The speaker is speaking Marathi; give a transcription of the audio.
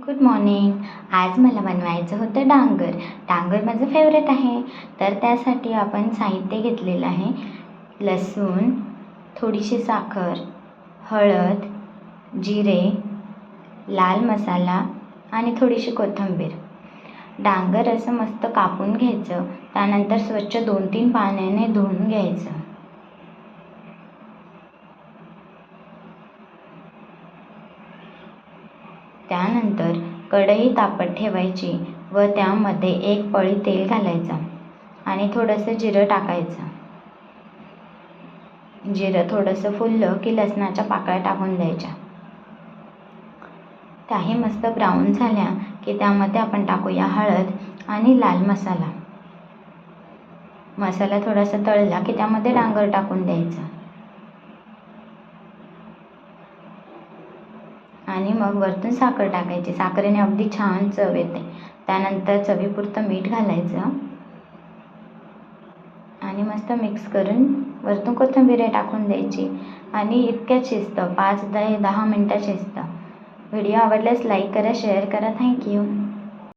Good morning. आज मला बनवायचं होतं डांगर. डांगर माझं फेवरेट आहे. तर त्यासाठी आपण साहित्य घेतलेलं आहे. लसूण, थोडीशी साखर, हळद, जिरे, लाल मसाला आणि थोडीशी कोथिंबीर. डांगर असं मस्त कापून घ्यायचं. त्यानंतर स्वच्छ 2-3 पाण्याने धुवून घ्यायचं. त्यानंतर कढई तापत ठेवायची व त्यामध्ये 1 पळी तेल घालायचं आणि थोडंसं जिरं टाकायचं. जिरं थोडंसं फुललं की लसणाच्या पाकळ्या टाकून द्यायच्या. त्याही मस्त ब्राऊन झाल्या की त्यामध्ये आपण टाकूया हळद आणि लाल मसाला. मसाला थोडासा तळला की त्यामध्ये डांगर टाकून द्यायचं आणि मग वरतून साखर टाकायची. साखरेने अगदी छान चव येते. त्यानंतर चवीपुरतं मीठ घालायचं आणि मस्त मिक्स करून वरतून कोथिंबीर टाकून द्यायची आणि इतक्यात शिजतं. 5 ते 10 मिनटात शिजतं. व्हिडिओ आवडल्यास लाईक करा, शेअर करा. थँक्यू.